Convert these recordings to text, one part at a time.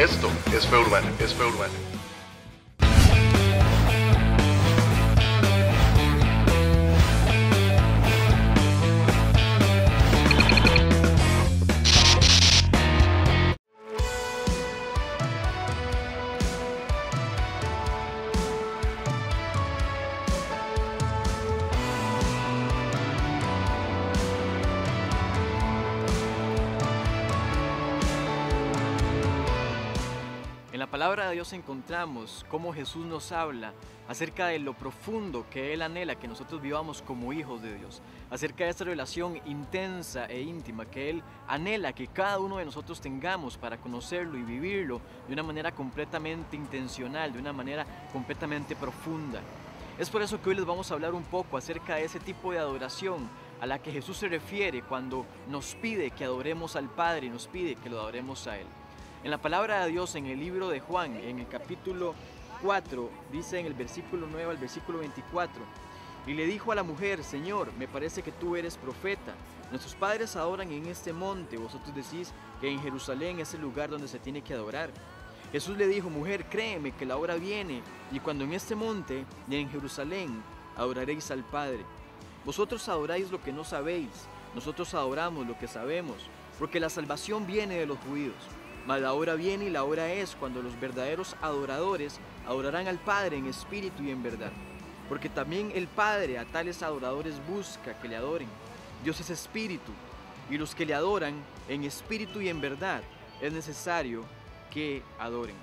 Esto es Fe Urbana, es Fe Urbana. En la palabra de Dios encontramos cómo Jesús nos habla acerca de lo profundo que Él anhela que nosotros vivamos como hijos de Dios, acerca de esta relación intensa e íntima que Él anhela que cada uno de nosotros tengamos para conocerlo y vivirlo de una manera completamente intencional, de una manera completamente profunda. Es por eso que hoy les vamos a hablar un poco acerca de ese tipo de adoración a la que Jesús se refiere cuando nos pide que adoremos al Padre y nos pide que lo adoremos a Él. En la palabra de Dios, en el libro de Juan, en el capítulo 4, dice en el versículo 9 al versículo 24, y le dijo a la mujer: Señor, me parece que tú eres profeta. Nuestros padres adoran en este monte, vosotros decís que en Jerusalén es el lugar donde se tiene que adorar. Jesús le dijo: Mujer, créeme que la hora viene, y cuando en este monte y en Jerusalén adoraréis al Padre. Vosotros adoráis lo que no sabéis, nosotros adoramos lo que sabemos, porque la salvación viene de los judíos. Mas la hora viene y la hora es cuando los verdaderos adoradores adorarán al Padre en espíritu y en verdad. Porque también el Padre a tales adoradores busca que le adoren. Dios es espíritu, y los que le adoran en espíritu y en verdad es necesario que adoren.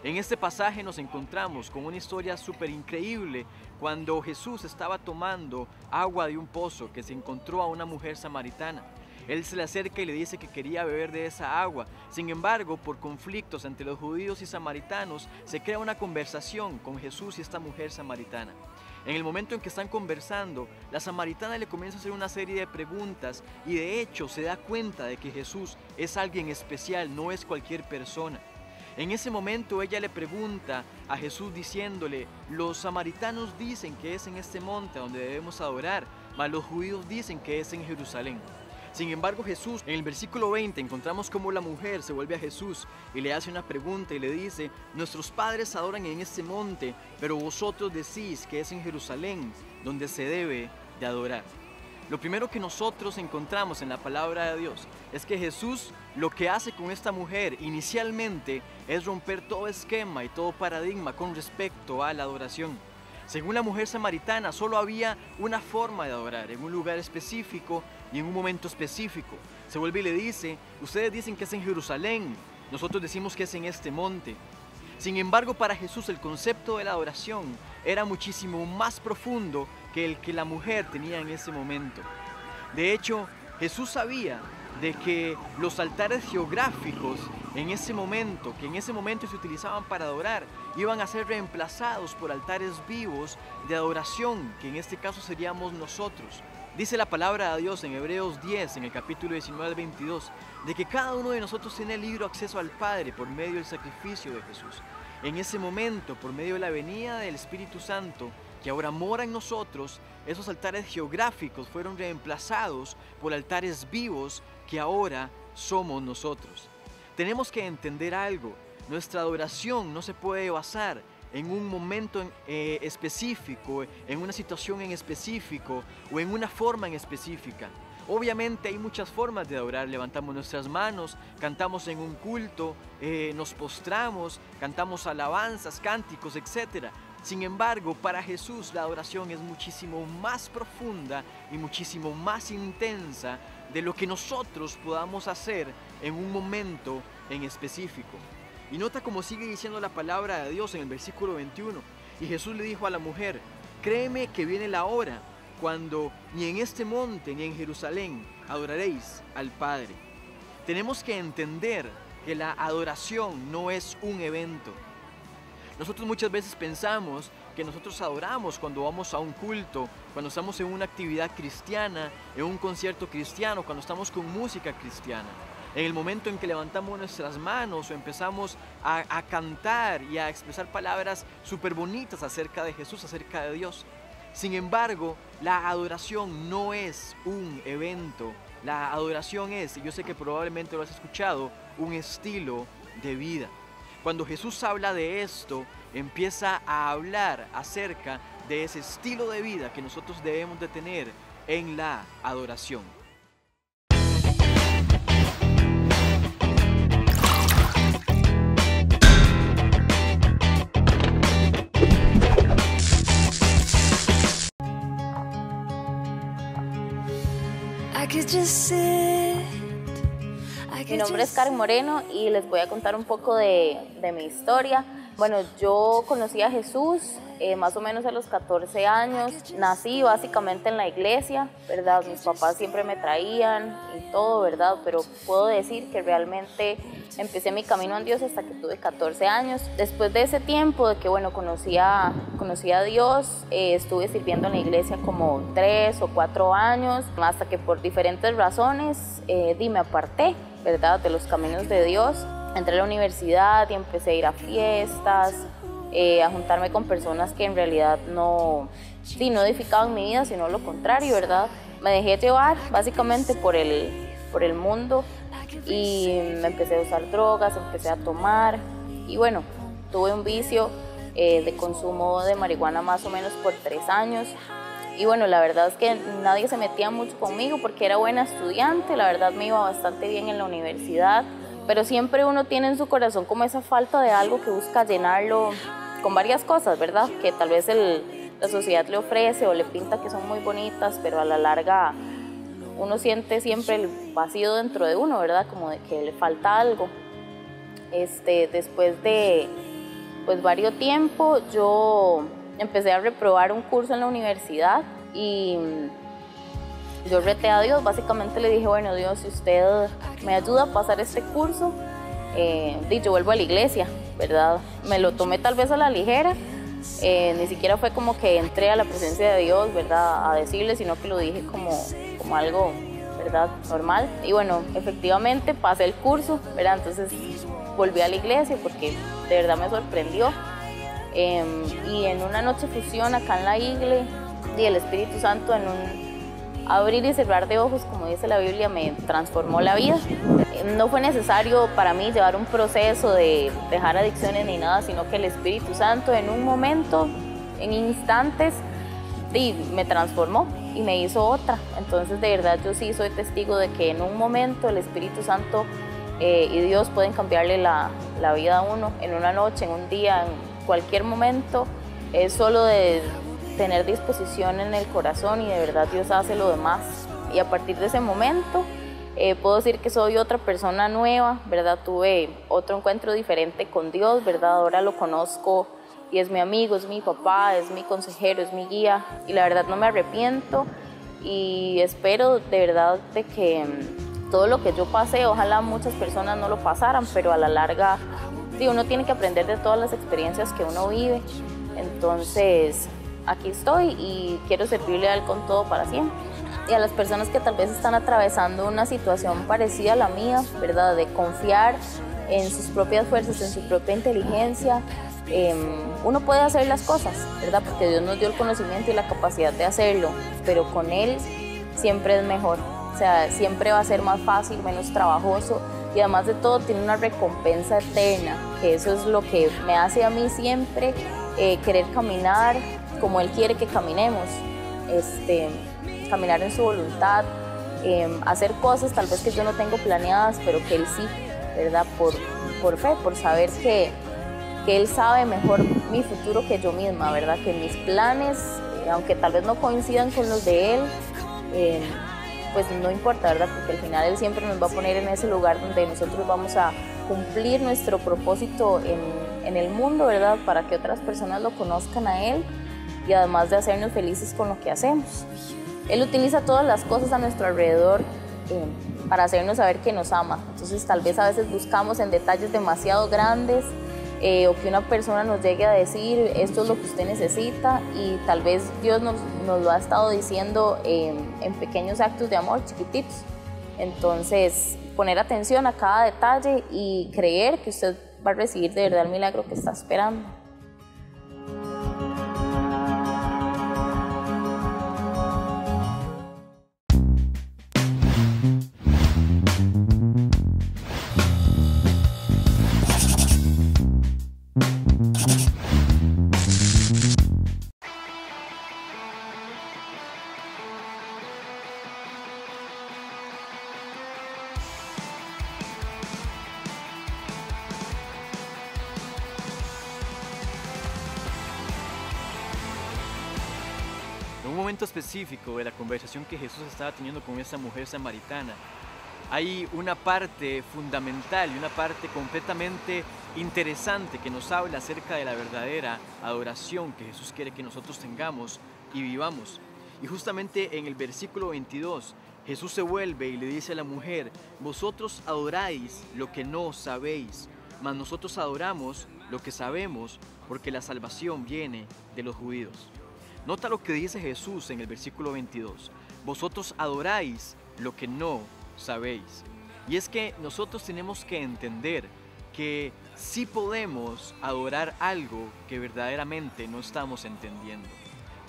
En este pasaje nos encontramos con una historia súper increíble cuando Jesús estaba tomando agua de un pozo que se encontró a una mujer samaritana. Él se le acerca y le dice que quería beber de esa agua. Sin embargo, por conflictos entre los judíos y samaritanos, se crea una conversación con Jesús y esta mujer samaritana. En el momento en que están conversando, la samaritana le comienza a hacer una serie de preguntas y de hecho se da cuenta de que Jesús es alguien especial, no es cualquier persona. En ese momento ella le pregunta a Jesús diciéndole: los samaritanos dicen que es en este monte donde debemos adorar, mas los judíos dicen que es en Jerusalén. Sin embargo, Jesús, en el versículo 20, encontramos cómo la mujer se vuelve a Jesús y le hace una pregunta y le dice: nuestros padres adoran en este monte, pero vosotros decís que es en Jerusalén donde se debe de adorar. Lo primero que nosotros encontramos en la palabra de Dios es que Jesús lo que hace con esta mujer inicialmente es romper todo esquema y todo paradigma con respecto a la adoración. Según la mujer samaritana, solo había una forma de adorar, en un lugar específico y en un momento específico. Se vuelve y le dice: ustedes dicen que es en Jerusalén, nosotros decimos que es en este monte. Sin embargo, para Jesús el concepto de la adoración era muchísimo más profundo que el que la mujer tenía en ese momento. De hecho, Jesús sabía de que los altares geográficos en ese momento se utilizaban para adorar, iban a ser reemplazados por altares vivos de adoración, que en este caso seríamos nosotros. Dice la palabra de Dios en Hebreos 10, en el capítulo 19 al 22, de que cada uno de nosotros tiene libre acceso al Padre por medio del sacrificio de Jesús. En ese momento, por medio de la venida del Espíritu Santo, que ahora mora en nosotros, esos altares geográficos fueron reemplazados por altares vivos que ahora somos nosotros. Tenemos que entender algo: nuestra adoración no se puede basar en un momento específico, en una situación en específico o en una forma en específica. Obviamente hay muchas formas de adorar: levantamos nuestras manos, cantamos en un culto, nos postramos, cantamos alabanzas, cánticos, etc. Sin embargo, para Jesús la adoración es muchísimo más profunda y muchísimo más intensa de lo que nosotros podamos hacer en un momento en específico. Y nota cómo sigue diciendo la palabra de Dios en el versículo 21. Y Jesús le dijo a la mujer: créeme que viene la hora cuando ni en este monte ni en Jerusalén adoraréis al Padre. Tenemos que entender que la adoración no es un evento. Nosotros muchas veces pensamos que nosotros adoramos cuando vamos a un culto, cuando estamos en una actividad cristiana, en un concierto cristiano, cuando estamos con música cristiana. En el momento en que levantamos nuestras manos o empezamos a cantar y a expresar palabras súper bonitas acerca de Jesús, acerca de Dios. Sin embargo, la adoración no es un evento. La adoración es, y yo sé que probablemente lo has escuchado, un estilo de vida. Cuando Jesús habla de esto, empieza a hablar acerca de ese estilo de vida que nosotros debemos de tener en la adoración. Mi nombre es Karen Moreno y les voy a contar un poco de mi historia. Bueno, yo conocí a Jesús más o menos a los 14 años. Nací básicamente en la iglesia, ¿verdad? Mis papás siempre me traían y todo, ¿verdad? Pero puedo decir que realmente empecé mi camino en Dios hasta que tuve 14 años. Después de ese tiempo de que, bueno, conocí a Dios, estuve sirviendo en la iglesia como 3 o 4 años, hasta que por diferentes razones me aparté, ¿verdad?, de los caminos de Dios. Entré a la universidad y empecé a ir a fiestas, a juntarme con personas que en realidad no edificaban mi vida, sino lo contrario, ¿verdad? Me dejé llevar básicamente por el mundo y me empecé a usar drogas, empecé a tomar y bueno, tuve un vicio de consumo de marihuana más o menos por 3 años. Y bueno, la verdad es que nadie se metía mucho conmigo porque era buena estudiante, la verdad me iba bastante bien en la universidad, pero siempre uno tiene en su corazón como esa falta de algo que busca llenarlo con varias cosas, ¿verdad? Que tal vez la sociedad le ofrece o le pinta que son muy bonitas, pero a la larga uno siente siempre el vacío dentro de uno, ¿verdad? Como de que le falta algo. Después de varios tiempo, yo empecé a reprobar un curso en la universidad y yo reté a Dios. Básicamente le dije, bueno, Dios, si usted me ayuda a pasar este curso, yo vuelvo a la iglesia, ¿verdad? Me lo tomé tal vez a la ligera, ni siquiera fue como que entré a la presencia de Dios, ¿verdad?, a decirle, sino que lo dije como algo, ¿verdad?, normal. Y bueno, efectivamente pasé el curso, ¿verdad? Entonces volví a la iglesia porque de verdad me sorprendió. Y en una noche fusión acá en la iglesia, y el Espíritu Santo en un abrir y cerrar de ojos, como dice la Biblia, me transformó la vida. No fue necesario para mí llevar un proceso de dejar adicciones ni nada, sino que el Espíritu Santo en un momento, en instantes, me transformó y me hizo otra. Entonces de verdad yo sí soy testigo de que en un momento el Espíritu Santo y Dios pueden cambiarle la vida a uno en una noche, en un día, en cualquier momento. Es solo de tener disposición en el corazón y de verdad Dios hace lo demás. Y a partir de ese momento puedo decir que soy otra persona nueva, ¿verdad? Tuve otro encuentro diferente con Dios, ¿verdad? Ahora lo conozco y es mi amigo, es mi papá, es mi consejero, es mi guía y la verdad no me arrepiento y espero de verdad de que todo lo que yo pasé, ojalá muchas personas no lo pasaran, pero a la larga uno tiene que aprender de todas las experiencias que uno vive. Entonces aquí estoy y quiero servirle a Él con todo para siempre. Y a las personas que tal vez están atravesando una situación parecida a la mía, ¿verdad?, de confiar en sus propias fuerzas, en su propia inteligencia, uno puede hacer las cosas, ¿verdad?, porque Dios nos dio el conocimiento y la capacidad de hacerlo, pero con Él siempre es mejor. O sea, siempre va a ser más fácil, menos trabajoso y además de todo tiene una recompensa eterna, que eso es lo que me hace a mí siempre querer caminar como Él quiere que caminemos, caminar en su voluntad, hacer cosas tal vez que yo no tengo planeadas, pero que Él sí, ¿verdad? Por fe, por saber que Él sabe mejor mi futuro que yo misma, ¿verdad? Que mis planes, aunque tal vez no coincidan con los de Él, pues no importa, ¿verdad? Porque al final Él siempre nos va a poner en ese lugar donde nosotros vamos a cumplir nuestro propósito en el mundo, ¿verdad? Para que otras personas lo conozcan a Él y además de hacernos felices con lo que hacemos. Él utiliza todas las cosas a nuestro alrededor para hacernos saber que nos ama. Entonces tal vez a veces buscamos en detalles demasiado grandes o que una persona nos llegue a decir esto es lo que usted necesita y tal vez Dios nos lo ha estado diciendo en pequeños actos de amor chiquititos. Entonces poner atención a cada detalle y creer que usted va a recibir de verdad el milagro que está esperando. En un momento específico de la conversación que Jesús estaba teniendo con esta mujer samaritana, hay una parte fundamental y una parte completamente interesante que nos habla acerca de la verdadera adoración que Jesús quiere que nosotros tengamos y vivamos. Y justamente en el versículo 22, Jesús se vuelve y le dice a la mujer: vosotros adoráis lo que no sabéis, mas nosotros adoramos lo que sabemos, porque la salvación viene de los judíos. Nota lo que dice Jesús en el versículo 22. Vosotros adoráis lo que no sabéis. Y es que nosotros tenemos que entender que sí podemos adorar algo que verdaderamente no estamos entendiendo.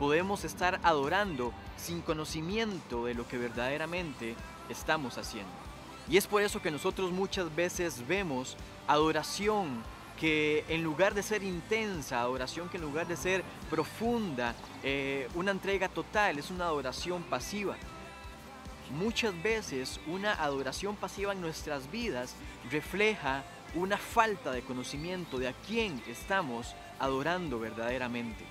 Podemos estar adorando sin conocimiento de lo que verdaderamente estamos haciendo. Y es por eso que nosotros muchas veces vemos adoración que en lugar de ser intensa, adoración que en lugar de ser profunda, una entrega total, es una adoración pasiva. Muchas veces una adoración pasiva en nuestras vidas refleja una falta de conocimiento de a quién estamos adorando verdaderamente.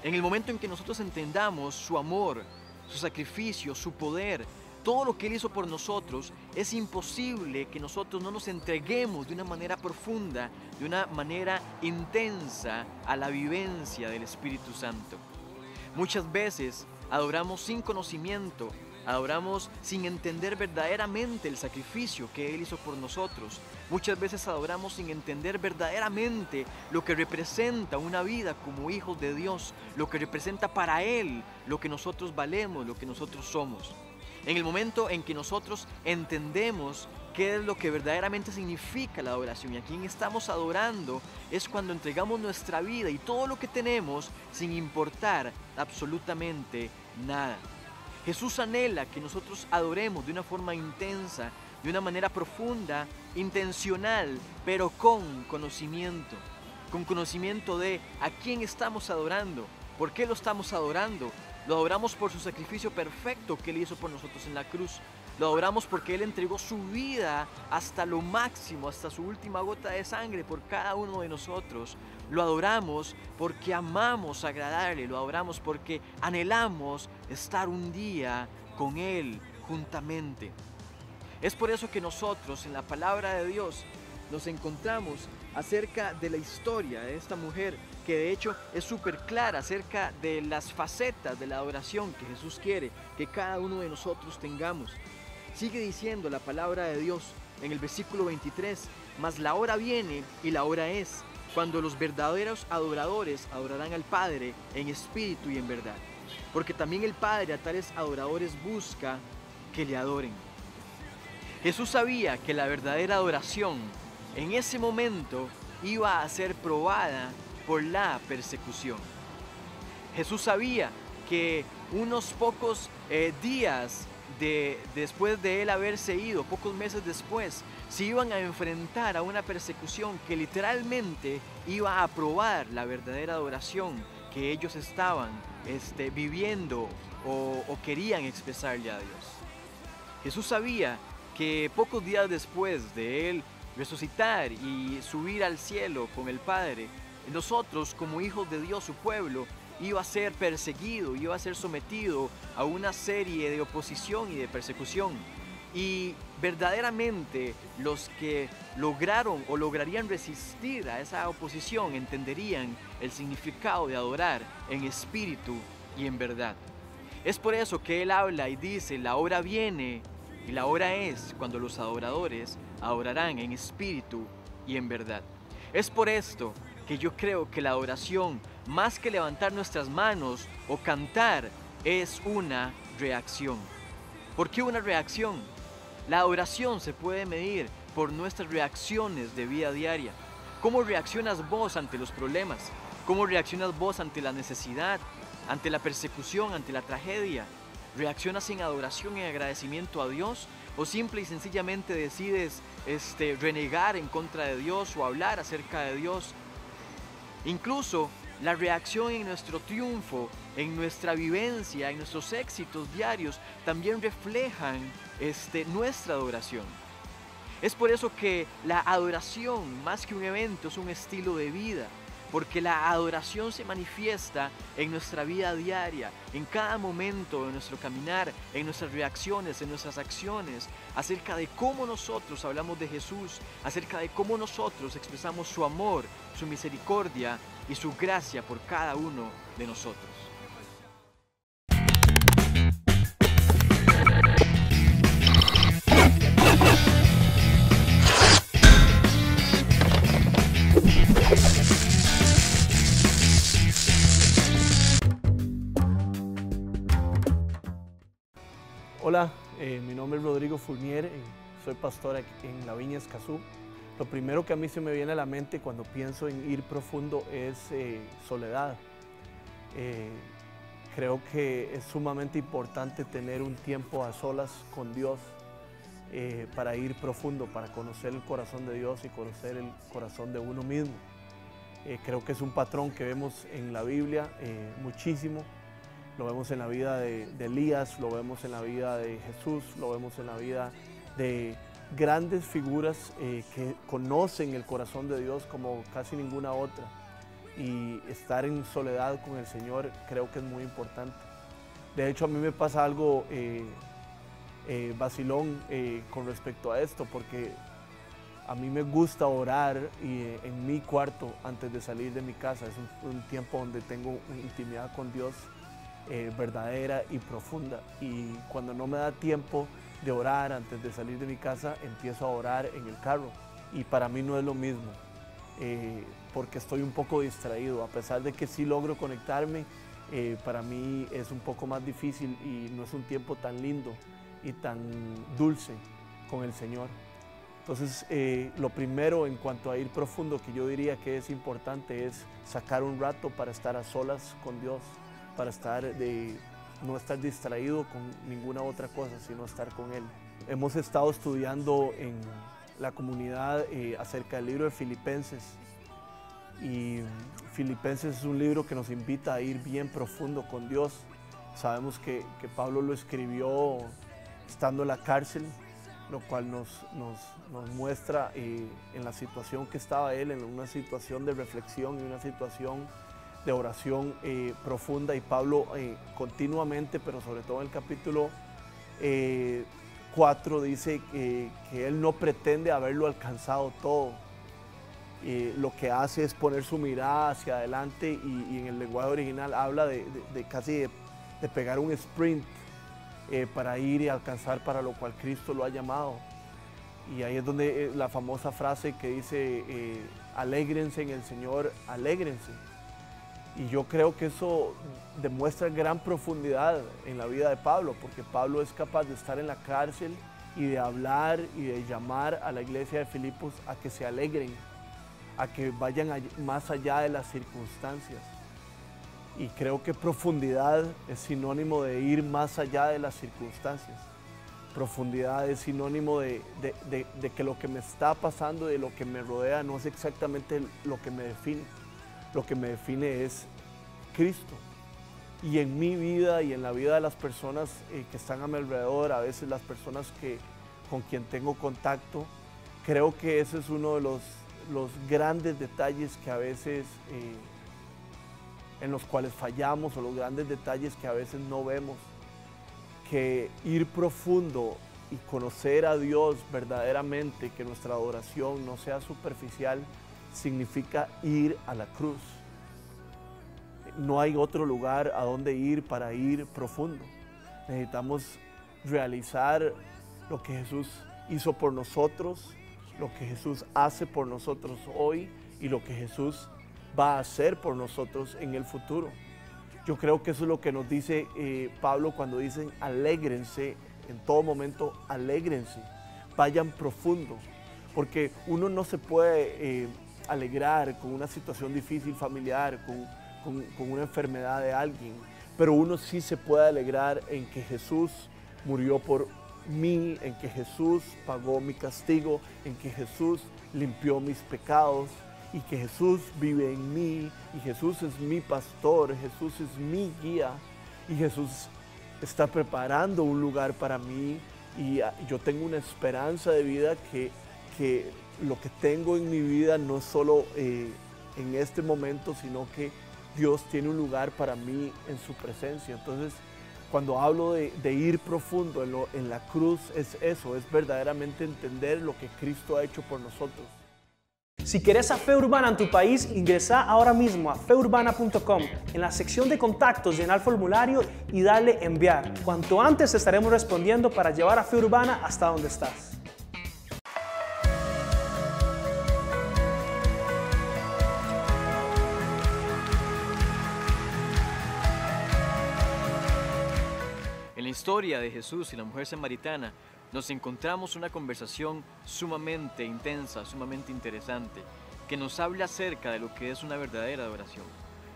En el momento en que nosotros entendamos su amor, su sacrificio, su poder, todo lo que Él hizo por nosotros, es imposible que nosotros no nos entreguemos de una manera profunda, de una manera intensa a la vivencia del Espíritu Santo. Muchas veces adoramos sin conocimiento, adoramos sin entender verdaderamente el sacrificio que Él hizo por nosotros. Muchas veces adoramos sin entender verdaderamente lo que representa una vida como hijos de Dios, lo que representa para Él, lo que nosotros valemos, lo que nosotros somos. En el momento en que nosotros entendemos qué es lo que verdaderamente significa la adoración y a quién estamos adorando, es cuando entregamos nuestra vida y todo lo que tenemos sin importar absolutamente nada. Jesús anhela que nosotros adoremos de una forma intensa, de una manera profunda, intencional, pero con conocimiento de a quién estamos adorando, por qué lo estamos adorando. Lo adoramos por su sacrificio perfecto que Él hizo por nosotros en la cruz. Lo adoramos porque Él entregó su vida hasta lo máximo, hasta su última gota de sangre por cada uno de nosotros. Lo adoramos porque amamos agradarle, lo adoramos porque anhelamos estar un día con Él juntamente. Es por eso que nosotros en la palabra de Dios nos encontramos acerca de la historia de esta mujer, que de hecho es súper clara acerca de las facetas de la adoración que Jesús quiere que cada uno de nosotros tengamos. Sigue diciendo la palabra de Dios en el versículo 23, mas la hora viene y la hora es, cuando los verdaderos adoradores adorarán al Padre en espíritu y en verdad, porque también el Padre a tales adoradores busca que le adoren. Jesús sabía que la verdadera adoración en ese momento iba a ser probada por la persecución. Jesús sabía que unos pocos días después de Él haberse ido, pocos meses después, se iban a enfrentar a una persecución que literalmente iba a probar la verdadera adoración que ellos estaban viviendo o querían expresarle a Dios. Jesús sabía que pocos días después de Él resucitar y subir al cielo con el Padre, nosotros como hijos de Dios, su pueblo, iba a ser perseguido, iba a ser sometido a una serie de oposición y de persecución. Y verdaderamente los que lograron o lograrían resistir a esa oposición entenderían el significado de adorar en espíritu y en verdad. Es por eso que Él habla y dice: la hora viene y la hora es cuando los adoradores adorarán en espíritu y en verdad. Es por esto que yo creo que la adoración, más que levantar nuestras manos o cantar, es una reacción. ¿Por qué una reacción? La adoración se puede medir por nuestras reacciones de vida diaria. ¿Cómo reaccionas vos ante los problemas? ¿Cómo reaccionas vos ante la necesidad, ante la persecución, ante la tragedia? ¿Reaccionas en adoración y agradecimiento a Dios? ¿O simple y sencillamente decides renegar en contra de Dios o hablar acerca de Dios? Incluso la reacción en nuestro triunfo, en nuestra vivencia, en nuestros éxitos diarios, también reflejan nuestra adoración. Es por eso que la adoración, más que un evento, es un estilo de vida. porque la adoración se manifiesta en nuestra vida diaria, en cada momento de nuestro caminar, en nuestras reacciones, en nuestras acciones, acerca de cómo nosotros hablamos de Jesús, acerca de cómo nosotros expresamos su amor, su misericordia y su gracia por cada uno de nosotros. Hola, mi nombre es Rodrigo Fournier, soy pastor en La Viña Escazú. Lo primero que a mí se me viene a la mente cuando pienso en ir profundo es soledad. Creo que es sumamente importante tener un tiempo a solas con Dios para ir profundo, para conocer el corazón de Dios y conocer el corazón de uno mismo. Creo que es un patrón que vemos en la Biblia muchísimo. Lo vemos en la vida de Elías, lo vemos en la vida de Jesús, lo vemos en la vida de grandes figuras que conocen el corazón de Dios como casi ninguna otra. Y estar en soledad con el Señor creo que es muy importante. De hecho, a mí me pasa algo vacilón con respecto a esto, porque a mí me gusta orar en mi cuarto antes de salir de mi casa. Es un tiempo donde tengo una intimidad con Dios verdadera y profunda, y cuando no me da tiempo de orar antes de salir de mi casa, empiezo a orar en el carro, y para mí no es lo mismo, porque estoy un poco distraído. A pesar de que sí logro conectarme, para mí es un poco más difícil y no es un tiempo tan lindo y tan dulce con el Señor. Entonces, lo primero en cuanto a ir profundo que yo diría que es importante es sacar un rato para estar a solas con Dios, para no estar distraído con ninguna otra cosa, sino estar con Él. Hemos estado estudiando en la comunidad acerca del libro de Filipenses, y Filipenses es un libro que nos invita a ir bien profundo con Dios. Sabemos que Pablo lo escribió estando en la cárcel, lo cual nos muestra en la situación que estaba él, en una situación de reflexión y una situación de oración profunda. Y Pablo continuamente, pero sobre todo en el capítulo 4, dice que él no pretende haberlo alcanzado todo. Lo que hace es poner su mirada hacia adelante, y en el lenguaje original habla de casi de pegar un sprint para ir y alcanzar para lo cual Cristo lo ha llamado. Y ahí es donde la famosa frase que dice, alégrense en el Señor, alégrense. Y yo creo que eso demuestra gran profundidad en la vida de Pablo, porque Pablo es capaz de estar en la cárcel y de hablar y de llamar a la iglesia de Filipos a que se alegren, a que vayan más allá de las circunstancias. Y creo que profundidad es sinónimo de ir más allá de las circunstancias. Profundidad es sinónimo de que lo que me está pasando, de lo que me rodea, no es exactamente lo que me define. Lo que me define es Cristo. Y en mi vida y en la vida de las personas que están a mi alrededor, a veces las personas con quien tengo contacto, creo que ese es uno de los grandes detalles que a veces en los cuales fallamos, o los grandes detalles que a veces no vemos. Que ir profundo y conocer a Dios verdaderamente, que nuestra adoración no sea superficial, significa ir a la cruz. No hay otro lugar a donde ir para ir profundo. Necesitamos realizar lo que Jesús hizo por nosotros, lo que Jesús hace por nosotros hoy y lo que Jesús va a hacer por nosotros en el futuro. Yo creo que eso es lo que nos dice Pablo cuando dicen alégrense, en todo momento alégrense, vayan profundo, porque uno no se puede alegrar con una situación difícil familiar, con una enfermedad de alguien, pero uno sí se puede alegrar en que Jesús murió por mí, en que Jesús pagó mi castigo, en que Jesús limpió mis pecados, y que Jesús vive en mí, y Jesús es mi pastor, Jesús es mi guía, y Jesús está preparando un lugar para mí, y yo tengo una esperanza de vida que lo que tengo en mi vida no es solo en este momento, sino que Dios tiene un lugar para mí en su presencia. Entonces, cuando hablo de ir profundo en la cruz, es eso, es verdaderamente entender lo que Cristo ha hecho por nosotros. Si querés a Fe Urbana en tu país, ingresa ahora mismo a feurbana.com. En la sección de contactos, llena el formulario y dale enviar. Cuanto antes estaremos respondiendo para llevar a Fe Urbana hasta donde estás. En la historia de Jesús y la mujer samaritana nos encontramos una conversación sumamente intensa, sumamente interesante, que nos habla acerca de lo que es una verdadera adoración.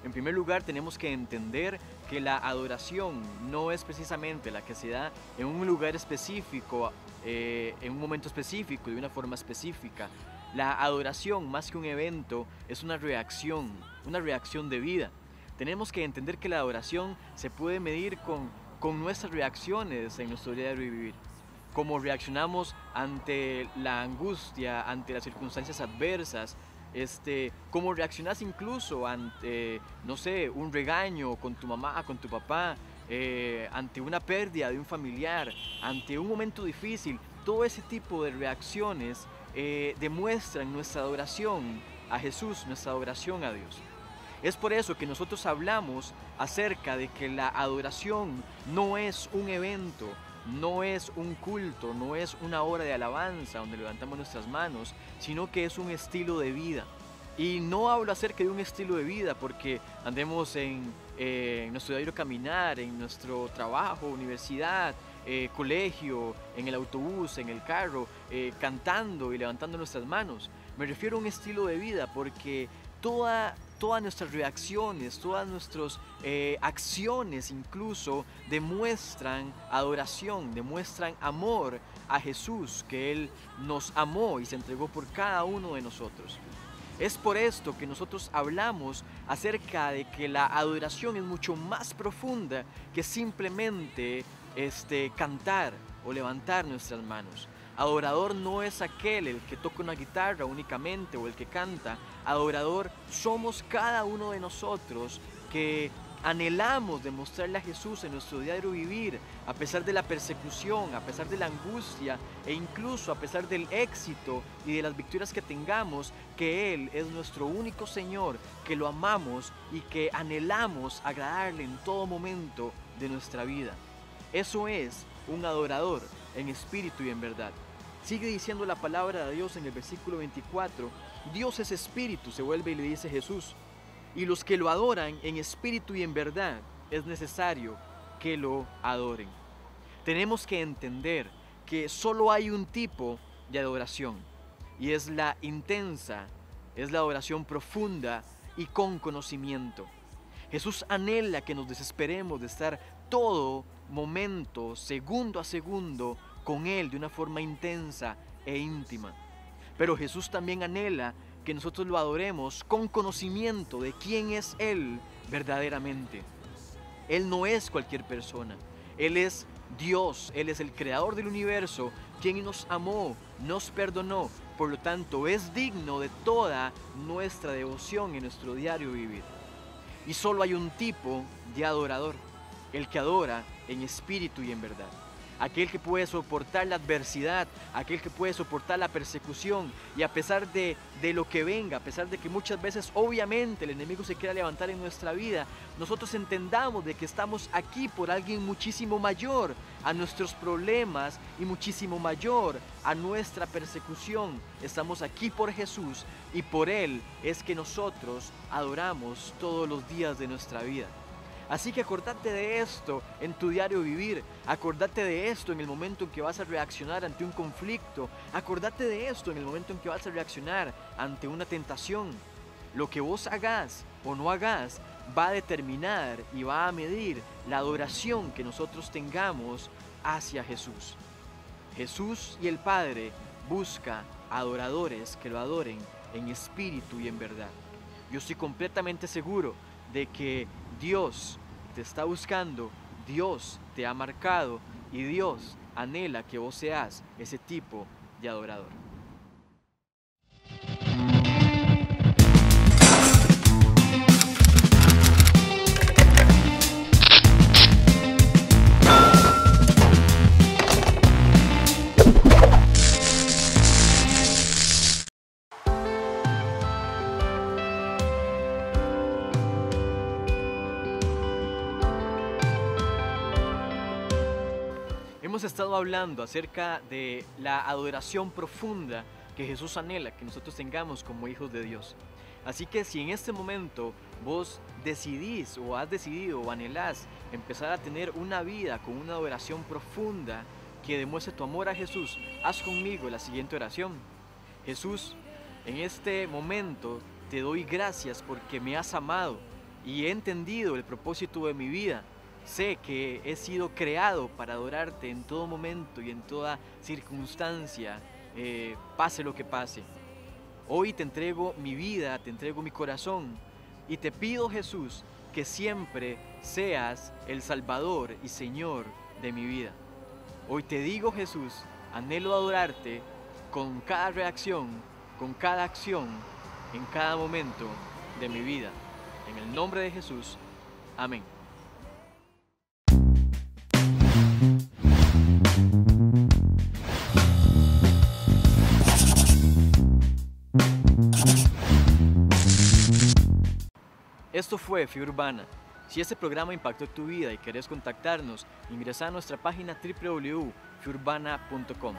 En primer lugar, tenemos que entender que la adoración no es precisamente la que se da en un lugar específico, en un momento específico, de una forma específica. La adoración, más que un evento, es una reacción de vida. Tenemos que entender que la adoración se puede medir con nuestras reacciones en nuestro diario vivir. Cómo reaccionamos ante la angustia, ante las circunstancias adversas, cómo reaccionas incluso ante, no sé, un regaño con tu mamá, con tu papá, ante una pérdida de un familiar, ante un momento difícil. Todo ese tipo de reacciones demuestran nuestra adoración a Jesús, nuestra adoración a Dios. Es por eso que nosotros hablamos acerca de que la adoración no es un evento, no es un culto, no es una hora de alabanza donde levantamos nuestras manos, sino que es un estilo de vida. Y no hablo acerca de un estilo de vida porque andemos en nuestro diario caminar, en nuestro trabajo, universidad, colegio, en el autobús, en el carro, cantando y levantando nuestras manos. Me refiero a un estilo de vida porque todas nuestras reacciones, todas nuestras acciones incluso demuestran adoración, demuestran amor a Jesús, que Él nos amó y se entregó por cada uno de nosotros. Es por esto que nosotros hablamos acerca de que la adoración es mucho más profunda que simplemente cantar o levantar nuestras manos. Adorador no es aquel el que toca una guitarra únicamente o el que canta. Adorador somos cada uno de nosotros que anhelamos demostrarle a Jesús en nuestro diario vivir, a pesar de la persecución, a pesar de la angustia e incluso a pesar del éxito y de las victorias que tengamos, que Él es nuestro único Señor, que lo amamos y que anhelamos agradarle en todo momento de nuestra vida. Eso es un adorador en espíritu y en verdad. Sigue diciendo la palabra de Dios en el versículo 24, Dios es espíritu, se vuelve y le dice Jesús, y los que lo adoran en espíritu y en verdad es necesario que lo adoren. Tenemos que entender que solo hay un tipo de adoración y es la intensa, es la adoración profunda y con conocimiento. Jesús anhela que nos desesperemos de estar todo momento, segundo a segundo, con Él de una forma intensa e íntima. Pero Jesús también anhela que nosotros lo adoremos con conocimiento de quién es Él verdaderamente. Él no es cualquier persona, Él es Dios, Él es el creador del universo, quien nos amó, nos perdonó, por lo tanto es digno de toda nuestra devoción en nuestro diario vivir. Y solo hay un tipo de adorador, el que adora en espíritu y en verdad. Aquel que puede soportar la adversidad, aquel que puede soportar la persecución y a pesar de lo que venga, a pesar de que muchas veces obviamente el enemigo se quiera levantar en nuestra vida, nosotros entendamos de que estamos aquí por alguien muchísimo mayor a nuestros problemas y muchísimo mayor a nuestra persecución. Estamos aquí por Jesús y por Él es que nosotros adoramos todos los días de nuestra vida. Así que acordate de esto en tu diario vivir, acordate de esto en el momento en que vas a reaccionar ante un conflicto, acordate de esto en el momento en que vas a reaccionar ante una tentación. Lo que vos hagas o no hagas va a determinar y va a medir la adoración que nosotros tengamos hacia Jesús. Jesús y el Padre busca adoradores que lo adoren en espíritu y en verdad. Yo estoy completamente seguro de que Dios te está buscando, Dios te ha marcado y Dios anhela que vos seas ese tipo de adorador. Hemos estado hablando acerca de la adoración profunda que Jesús anhela que nosotros tengamos como hijos de Dios. Así que si en este momento vos decidís o has decidido o anhelás empezar a tener una vida con una adoración profunda que demuestre tu amor a Jesús, haz conmigo la siguiente oración. Jesús, en este momento te doy gracias porque me has amado y he entendido el propósito de mi vida. Sé que he sido creado para adorarte en todo momento y en toda circunstancia, pase lo que pase. Hoy te entrego mi vida, te entrego mi corazón y te pido, Jesús, que siempre seas el Salvador y Señor de mi vida. Hoy te digo, Jesús, anhelo adorarte con cada reacción, con cada acción, en cada momento de mi vida. En el nombre de Jesús, amén. Esto fue Fe Urbana. Si este programa impactó tu vida y querés contactarnos, ingresa a nuestra página www.feurbana.com.